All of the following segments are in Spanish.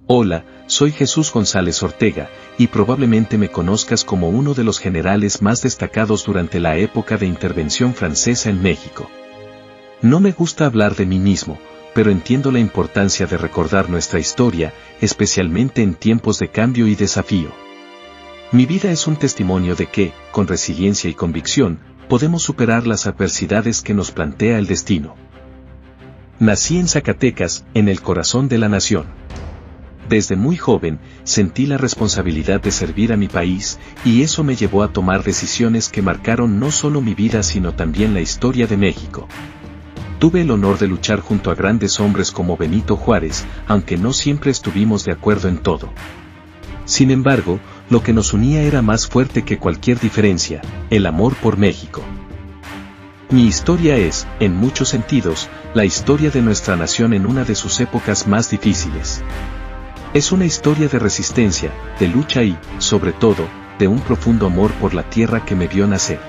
Hola, soy Jesús González Ortega, y probablemente me conozcas como uno de los generales más destacados durante la época de intervención francesa en México. No me gusta hablar de mí mismo, pero entiendo la importancia de recordar nuestra historia, especialmente en tiempos de cambio y desafío. Mi vida es un testimonio de que, con resiliencia y convicción, podemos superar las adversidades que nos plantea el destino. Nací en Zacatecas, en el corazón de la nación. Desde muy joven, sentí la responsabilidad de servir a mi país, y eso me llevó a tomar decisiones que marcaron no solo mi vida sino también la historia de México. Tuve el honor de luchar junto a grandes hombres como Benito Juárez, aunque no siempre estuvimos de acuerdo en todo. Sin embargo, lo que nos unía era más fuerte que cualquier diferencia: el amor por México. Mi historia es, en muchos sentidos, la historia de nuestra nación en una de sus épocas más difíciles. Es una historia de resistencia, de lucha y, sobre todo, de un profundo amor por la tierra que me vio nacer.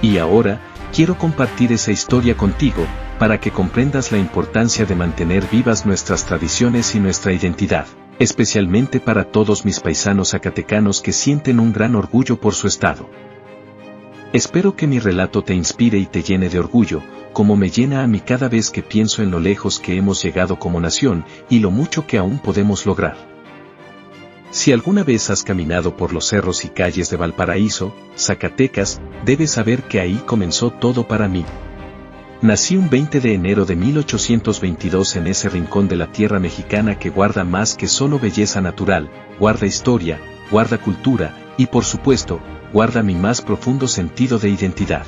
Y ahora, quiero compartir esa historia contigo, para que comprendas la importancia de mantener vivas nuestras tradiciones y nuestra identidad, especialmente para todos mis paisanos zacatecanos que sienten un gran orgullo por su estado. Espero que mi relato te inspire y te llene de orgullo, como me llena a mí cada vez que pienso en lo lejos que hemos llegado como nación, y lo mucho que aún podemos lograr. Si alguna vez has caminado por los cerros y calles de Valparaíso, Zacatecas, debes saber que ahí comenzó todo para mí. Nací un 20 de enero de 1822 en ese rincón de la tierra mexicana que guarda más que solo belleza natural, guarda historia, guarda cultura, y por supuesto, guarda mi más profundo sentido de identidad.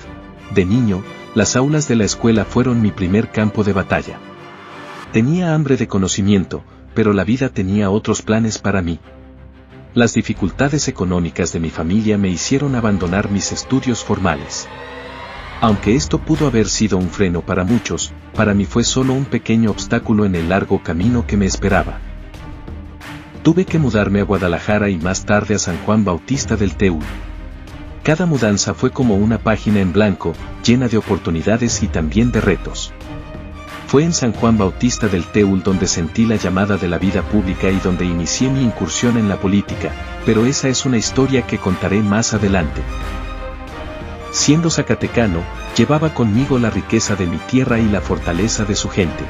De niño, las aulas de la escuela fueron mi primer campo de batalla. Tenía hambre de conocimiento, pero la vida tenía otros planes para mí. Las dificultades económicas de mi familia me hicieron abandonar mis estudios formales. Aunque esto pudo haber sido un freno para muchos, para mí fue solo un pequeño obstáculo en el largo camino que me esperaba. Tuve que mudarme a Guadalajara y más tarde a San Juan Bautista del Teúl. Cada mudanza fue como una página en blanco, llena de oportunidades y también de retos. Fue en San Juan Bautista del Teúl donde sentí la llamada de la vida pública y donde inicié mi incursión en la política, pero esa es una historia que contaré más adelante. Siendo zacatecano, llevaba conmigo la riqueza de mi tierra y la fortaleza de su gente.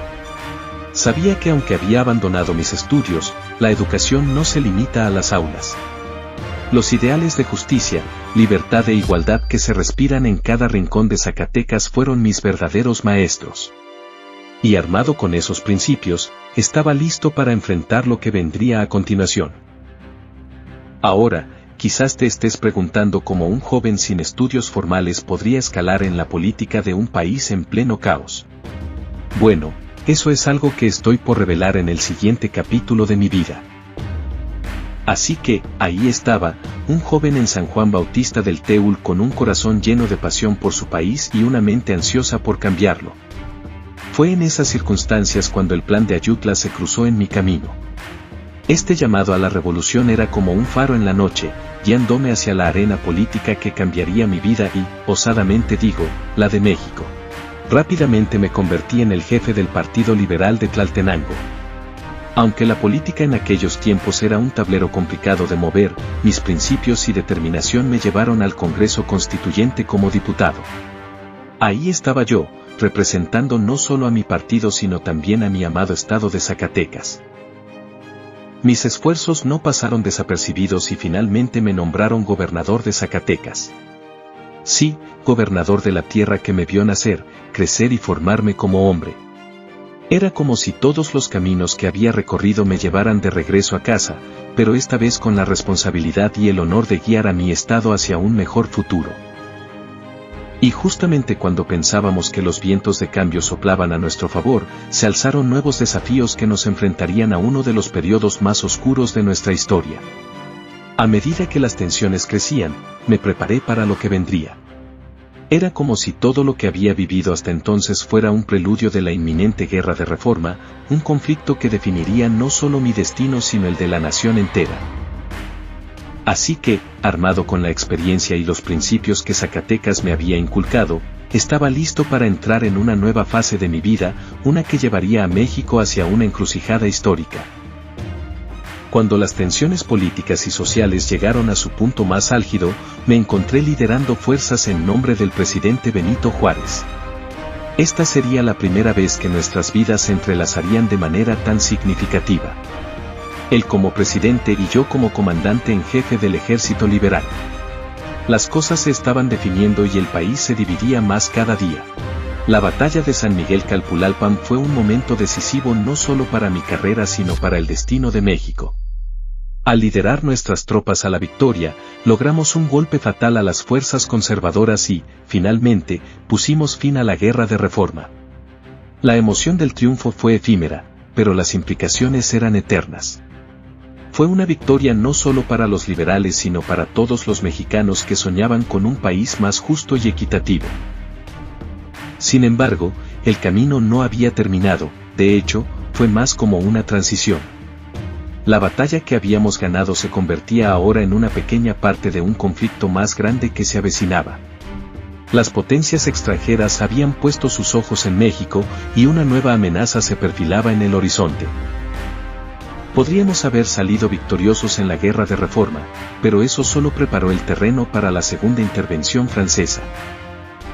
Sabía que aunque había abandonado mis estudios, la educación no se limita a las aulas. Los ideales de justicia, libertad e igualdad que se respiran en cada rincón de Zacatecas fueron mis verdaderos maestros. Y armado con esos principios, estaba listo para enfrentar lo que vendría a continuación. Ahora, quizás te estés preguntando cómo un joven sin estudios formales podría escalar en la política de un país en pleno caos. Bueno, eso es algo que estoy por revelar en el siguiente capítulo de mi vida. Así que, ahí estaba, un joven en San Juan Bautista del Teúl con un corazón lleno de pasión por su país y una mente ansiosa por cambiarlo. Fue en esas circunstancias cuando el plan de Ayutla se cruzó en mi camino. Este llamado a la revolución era como un faro en la noche, guiándome hacia la arena política que cambiaría mi vida y, osadamente digo, la de México. Rápidamente me convertí en el jefe del Partido Liberal de Tlaltenango. Aunque la política en aquellos tiempos era un tablero complicado de mover, mis principios y determinación me llevaron al Congreso Constituyente como diputado. Ahí estaba yo, representando no solo a mi partido sino también a mi amado estado de Zacatecas. Mis esfuerzos no pasaron desapercibidos y finalmente me nombraron gobernador de Zacatecas. Sí, gobernador de la tierra que me vio nacer, crecer y formarme como hombre. Era como si todos los caminos que había recorrido me llevaran de regreso a casa, pero esta vez con la responsabilidad y el honor de guiar a mi estado hacia un mejor futuro. Y justamente cuando pensábamos que los vientos de cambio soplaban a nuestro favor, se alzaron nuevos desafíos que nos enfrentarían a uno de los periodos más oscuros de nuestra historia. A medida que las tensiones crecían, me preparé para lo que vendría. Era como si todo lo que había vivido hasta entonces fuera un preludio de la inminente guerra de reforma, un conflicto que definiría no solo mi destino sino el de la nación entera. Así que, armado con la experiencia y los principios que Zacatecas me había inculcado, estaba listo para entrar en una nueva fase de mi vida, una que llevaría a México hacia una encrucijada histórica. Cuando las tensiones políticas y sociales llegaron a su punto más álgido, me encontré liderando fuerzas en nombre del presidente Benito Juárez. Esta sería la primera vez que nuestras vidas se entrelazarían de manera tan significativa. Él como presidente y yo como comandante en jefe del Ejército Liberal. Las cosas se estaban definiendo y el país se dividía más cada día. La batalla de San Miguel Calpulalpan fue un momento decisivo no solo para mi carrera sino para el destino de México. Al liderar nuestras tropas a la victoria, logramos un golpe fatal a las fuerzas conservadoras y, finalmente, pusimos fin a la guerra de reforma. La emoción del triunfo fue efímera, pero las implicaciones eran eternas. Fue una victoria no solo para los liberales sino para todos los mexicanos que soñaban con un país más justo y equitativo. Sin embargo, el camino no había terminado, de hecho, fue más como una transición. La batalla que habíamos ganado se convertía ahora en una pequeña parte de un conflicto más grande que se avecinaba. Las potencias extranjeras habían puesto sus ojos en México y una nueva amenaza se perfilaba en el horizonte. Podríamos haber salido victoriosos en la guerra de reforma, pero eso solo preparó el terreno para la segunda intervención francesa.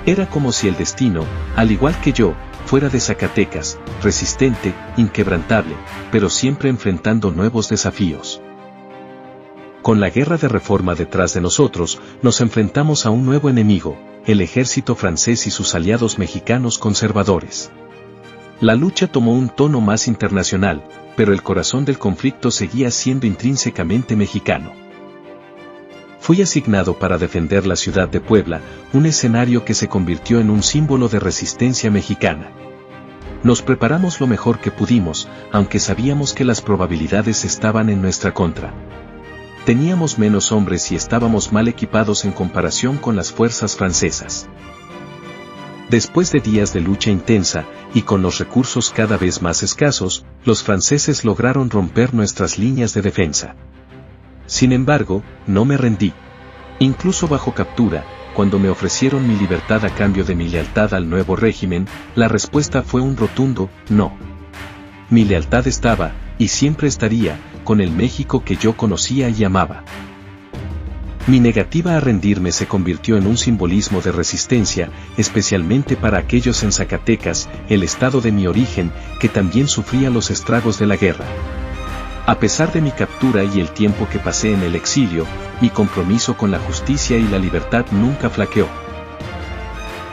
Era como si el destino, al igual que yo, fuera de Zacatecas, resistente, inquebrantable, pero siempre enfrentando nuevos desafíos. Con la guerra de reforma detrás de nosotros, nos enfrentamos a un nuevo enemigo, el ejército francés y sus aliados mexicanos conservadores. La lucha tomó un tono más internacional, pero el corazón del conflicto seguía siendo intrínsecamente mexicano. Fui asignado para defender la ciudad de Puebla, un escenario que se convirtió en un símbolo de resistencia mexicana. Nos preparamos lo mejor que pudimos, aunque sabíamos que las probabilidades estaban en nuestra contra. Teníamos menos hombres y estábamos mal equipados en comparación con las fuerzas francesas. Después de días de lucha intensa, y con los recursos cada vez más escasos, los franceses lograron romper nuestras líneas de defensa. Sin embargo, no me rendí. Incluso bajo captura, cuando me ofrecieron mi libertad a cambio de mi lealtad al nuevo régimen, la respuesta fue un rotundo no. Mi lealtad estaba, y siempre estaría, con el México que yo conocía y amaba. Mi negativa a rendirme se convirtió en un simbolismo de resistencia, especialmente para aquellos en Zacatecas, el estado de mi origen, que también sufría los estragos de la guerra. A pesar de mi captura y el tiempo que pasé en el exilio, mi compromiso con la justicia y la libertad nunca flaqueó.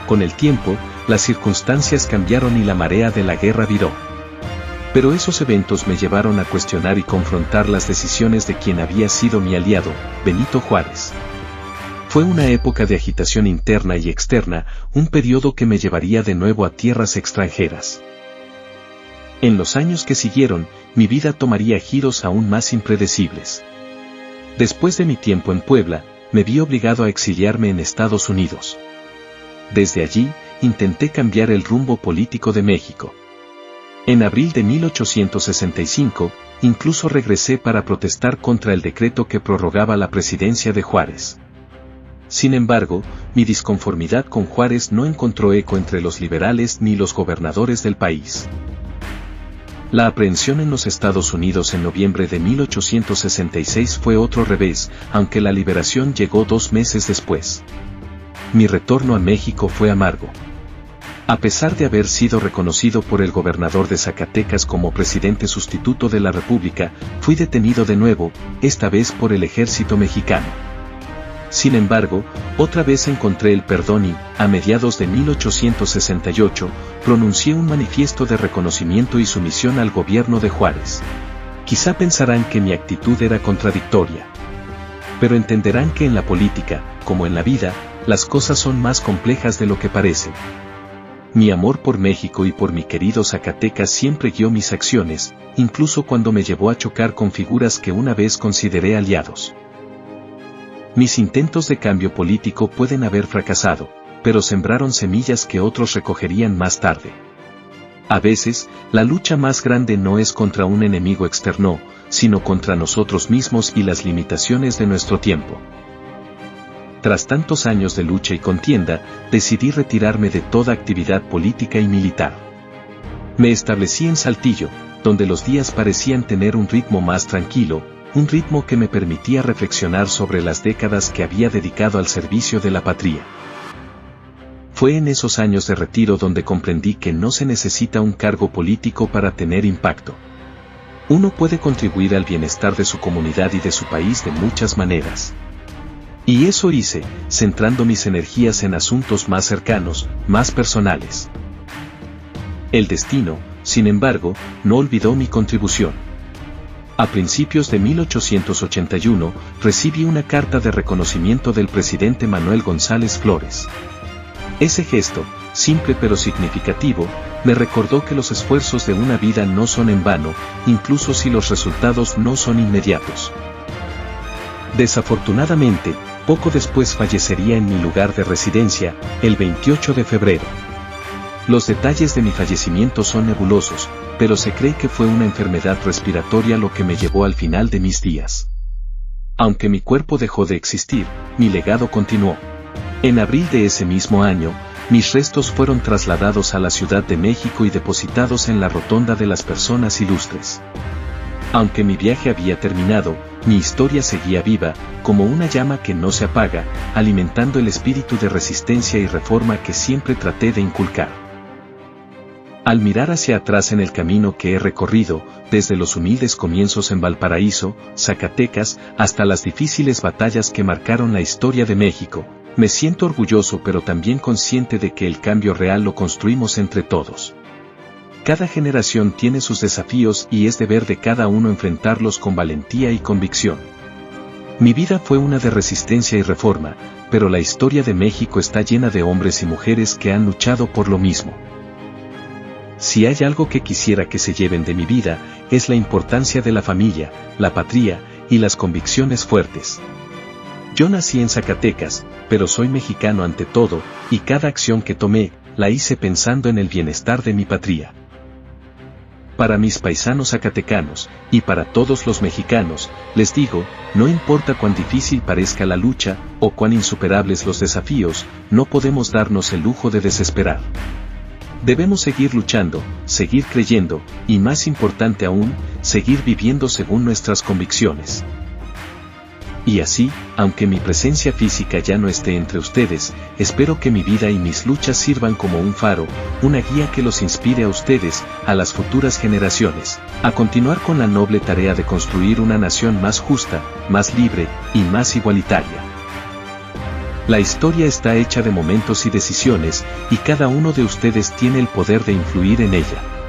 Con el tiempo, las circunstancias cambiaron y la marea de la guerra viró. Pero esos eventos me llevaron a cuestionar y confrontar las decisiones de quien había sido mi aliado, Benito Juárez. Fue una época de agitación interna y externa, un periodo que me llevaría de nuevo a tierras extranjeras. En los años que siguieron, mi vida tomaría giros aún más impredecibles. Después de mi tiempo en Puebla, me vi obligado a exiliarme en Estados Unidos. Desde allí, intenté cambiar el rumbo político de México. En abril de 1865, incluso regresé para protestar contra el decreto que prorrogaba la presidencia de Juárez. Sin embargo, mi disconformidad con Juárez no encontró eco entre los liberales ni los gobernadores del país. La aprehensión en los Estados Unidos en noviembre de 1866 fue otro revés, aunque la liberación llegó 2 meses después. Mi retorno a México fue amargo. A pesar de haber sido reconocido por el gobernador de Zacatecas como presidente sustituto de la República, fui detenido de nuevo, esta vez por el ejército mexicano. Sin embargo, otra vez encontré el perdón y, a mediados de 1868, pronuncié un manifiesto de reconocimiento y sumisión al gobierno de Juárez. Quizá pensarán que mi actitud era contradictoria. Pero entenderán que en la política, como en la vida, las cosas son más complejas de lo que parecen. Mi amor por México y por mi querido Zacatecas siempre guió mis acciones, incluso cuando me llevó a chocar con figuras que una vez consideré aliados. Mis intentos de cambio político pueden haber fracasado, pero sembraron semillas que otros recogerían más tarde. A veces, la lucha más grande no es contra un enemigo externo, sino contra nosotros mismos y las limitaciones de nuestro tiempo. Tras tantos años de lucha y contienda, decidí retirarme de toda actividad política y militar. Me establecí en Saltillo, donde los días parecían tener un ritmo más tranquilo, un ritmo que me permitía reflexionar sobre las décadas que había dedicado al servicio de la patria. Fue en esos años de retiro donde comprendí que no se necesita un cargo político para tener impacto. Uno puede contribuir al bienestar de su comunidad y de su país de muchas maneras. Y eso hice, centrando mis energías en asuntos más cercanos, más personales. El destino, sin embargo, no olvidó mi contribución. A principios de 1881, recibí una carta de reconocimiento del presidente Manuel González Flores. Ese gesto, simple pero significativo, me recordó que los esfuerzos de una vida no son en vano, incluso si los resultados no son inmediatos. Desafortunadamente, poco después fallecería en mi lugar de residencia, el 28 de febrero. Los detalles de mi fallecimiento son nebulosos, pero se cree que fue una enfermedad respiratoria lo que me llevó al final de mis días. Aunque mi cuerpo dejó de existir, mi legado continuó. En abril de ese mismo año, mis restos fueron trasladados a la Ciudad de México y depositados en la Rotonda de las Personas Ilustres. Aunque mi viaje había terminado, mi historia seguía viva, como una llama que no se apaga, alimentando el espíritu de resistencia y reforma que siempre traté de inculcar. Al mirar hacia atrás en el camino que he recorrido, desde los humildes comienzos en Valparaíso, Zacatecas, hasta las difíciles batallas que marcaron la historia de México, me siento orgulloso pero también consciente de que el cambio real lo construimos entre todos. Cada generación tiene sus desafíos y es deber de cada uno enfrentarlos con valentía y convicción. Mi vida fue una de resistencia y reforma, pero la historia de México está llena de hombres y mujeres que han luchado por lo mismo. Si hay algo que quisiera que se lleven de mi vida, es la importancia de la familia, la patria y las convicciones fuertes. Yo nací en Zacatecas, pero soy mexicano ante todo, y cada acción que tomé, la hice pensando en el bienestar de mi patria. Para mis paisanos zacatecanos, y para todos los mexicanos, les digo, no importa cuán difícil parezca la lucha, o cuán insuperables los desafíos, no podemos darnos el lujo de desesperar. Debemos seguir luchando, seguir creyendo, y más importante aún, seguir viviendo según nuestras convicciones. Y así, aunque mi presencia física ya no esté entre ustedes, espero que mi vida y mis luchas sirvan como un faro, una guía que los inspire a ustedes, a las futuras generaciones, a continuar con la noble tarea de construir una nación más justa, más libre, y más igualitaria. La historia está hecha de momentos y decisiones, y cada uno de ustedes tiene el poder de influir en ella.